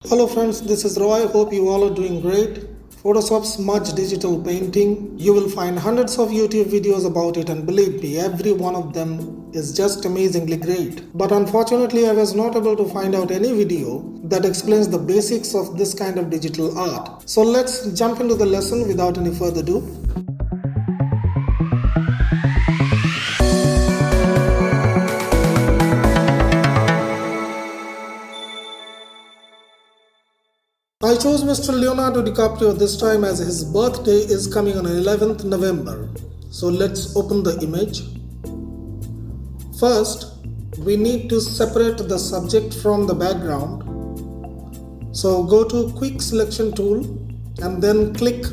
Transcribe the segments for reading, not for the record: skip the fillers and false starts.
Hello friends, this is Roy. Hope you all are doing great. Photoshop Smudge Digital Painting. You will find hundreds of YouTube videos about it, and believe me, every one of them is just amazingly great. But unfortunately, I was not able to find out any video that explains the basics of this kind of digital art. So let's jump into the lesson without any further ado. I chose Mr. Leonardo DiCaprio this time as his birthday is coming on 11th November. So let's open the image. First, we need to separate the subject from the background. So go to Quick Selection tool and then click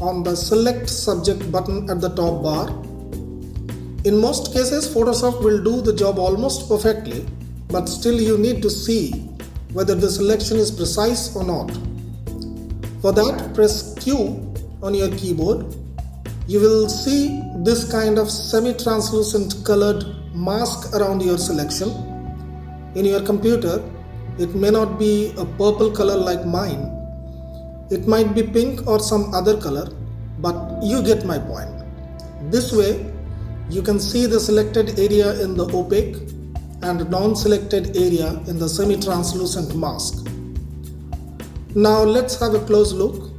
on the Select Subject button at the top bar. In most cases, Photoshop will do the job almost perfectly, but still you need to see whether the selection is precise or not. For that, press Q on your keyboard. You will see this kind of semi-translucent colored mask around your selection. In your computer, it may not be a purple color like mine. It might be pink or some other color, but you get my point. This way, you can see the selected area in the opaque and non-selected area in the semi-translucent mask. Now let's have a close look,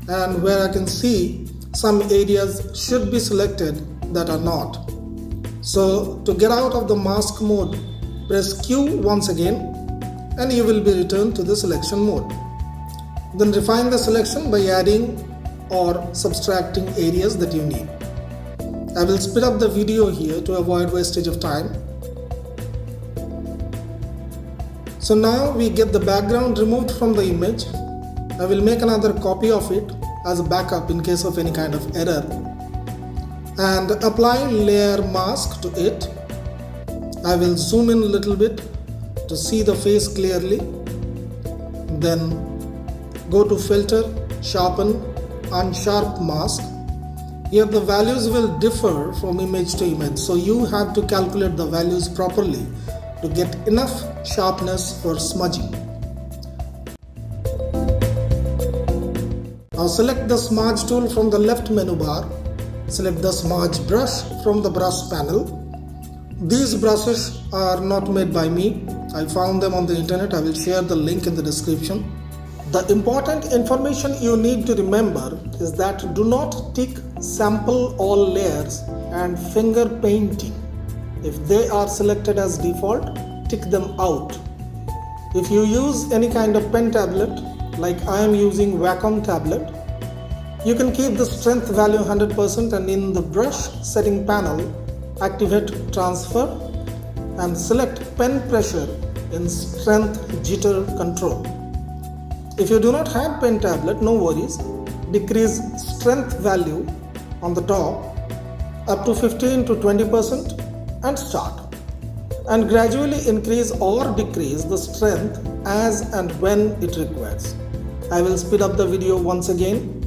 and where I can see some areas should be selected that are not. So to get out of the mask mode, press Q once again and you will be returned to the selection mode. Then refine the selection by adding or subtracting areas that you need. I will speed up the video here to avoid wastage of time. So now we get the background removed from the image. I will make another copy of it as a backup in case of any kind of error, and apply layer mask to it. I will zoom in a little bit to see the face clearly. Then go to Filter, Sharpen, Unsharp Mask. Here the values will differ from image to image, so you have to calculate the values properly to get enough sharpness for smudging. Now select the smudge tool from the left menu bar. Select the smudge brush from the brush panel. These brushes are not made by me. I found them on the internet. I will share the link in the description. The important information you need to remember is that do not tick sample all layers and finger painting. If they are selected as default, tick them out. If you use any kind of pen tablet, like I am using Wacom tablet, you can keep the strength value 100%, and in the brush setting panel, activate transfer and select pen pressure in strength jitter control. If you do not have pen tablet, no worries. Decrease strength value on the top up to 15 to 20% and start, and gradually increase or decrease the strength as and when it requires. I will speed up the video once again.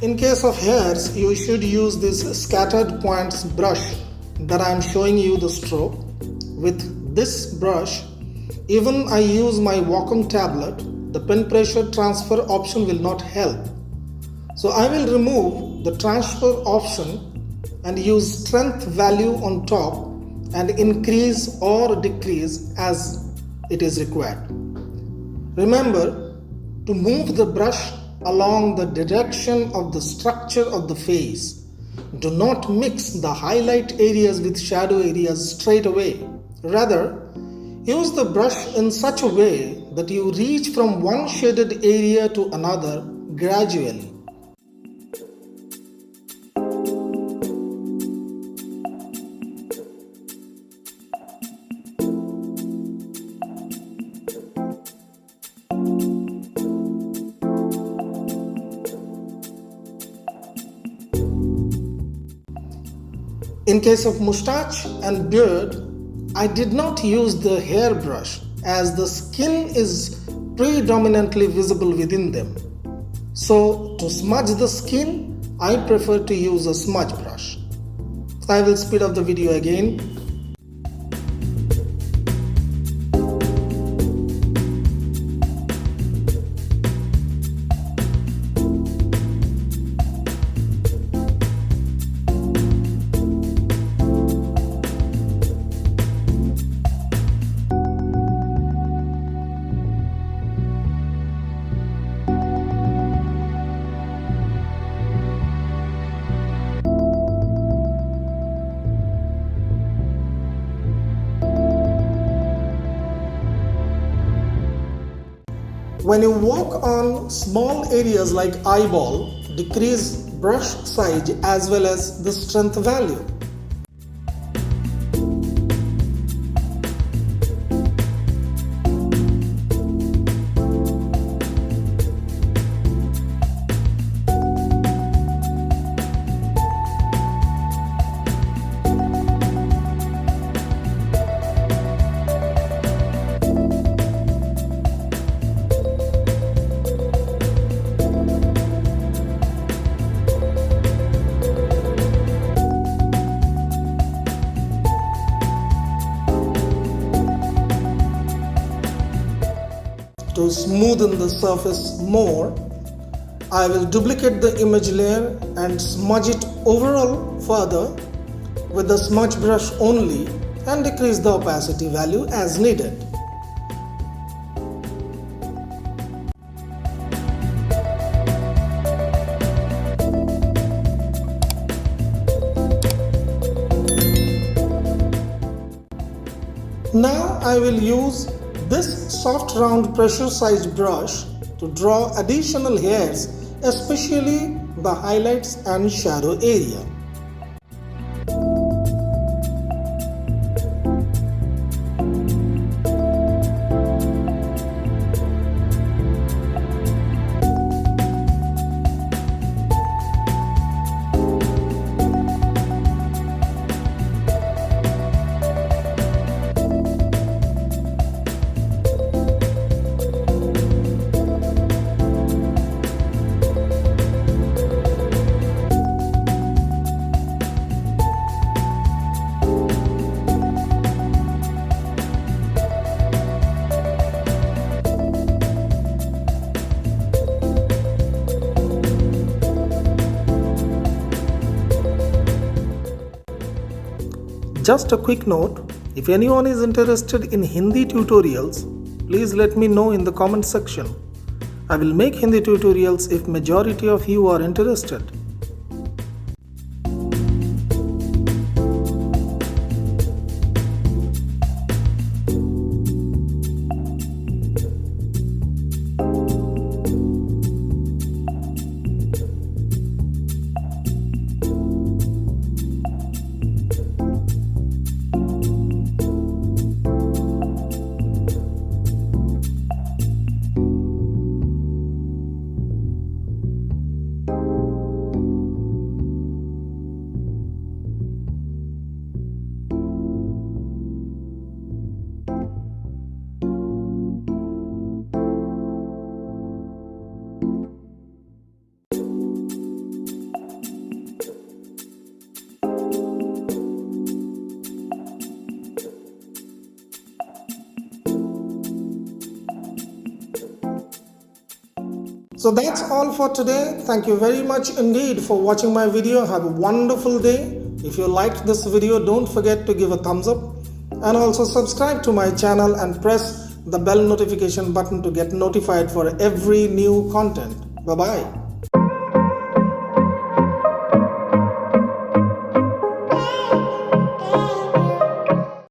In case of hairs, you should use this scattered points brush that I am showing you the stroke. With this brush, even I use my Wacom tablet, the pen pressure transfer option will not help. So I will remove the transfer option and use strength value on top and increase or decrease as it is required. Remember to move the brush along the direction of the structure of the face. Do not mix the highlight areas with shadow areas straight away. Rather, use the brush in such a way that you reach from one shaded area to another gradually. In case of mustache and beard, I did not use the hairbrush as the skin is predominantly visible within them. So to smudge the skin, I prefer to use a smudge brush. I will speed up the video again. When you work on small areas like eyeball, decrease brush size as well as the strength value. To smoothen the surface more, I will duplicate the image layer and smudge it overall further with the smudge brush only and decrease the opacity value as needed. Now I will use this soft round pressure sized brush to draw additional hairs, especially the highlights and shadow area. Just a quick note, if anyone is interested in Hindi tutorials, please let me know in the comment section. I will make Hindi tutorials if majority of you are interested. So that's all for today. Thank you very much indeed for watching my video. Have a wonderful day. If you liked this video, don't forget to give a thumbs up and also subscribe to my channel and press the bell notification button to get notified for every new content. Bye bye.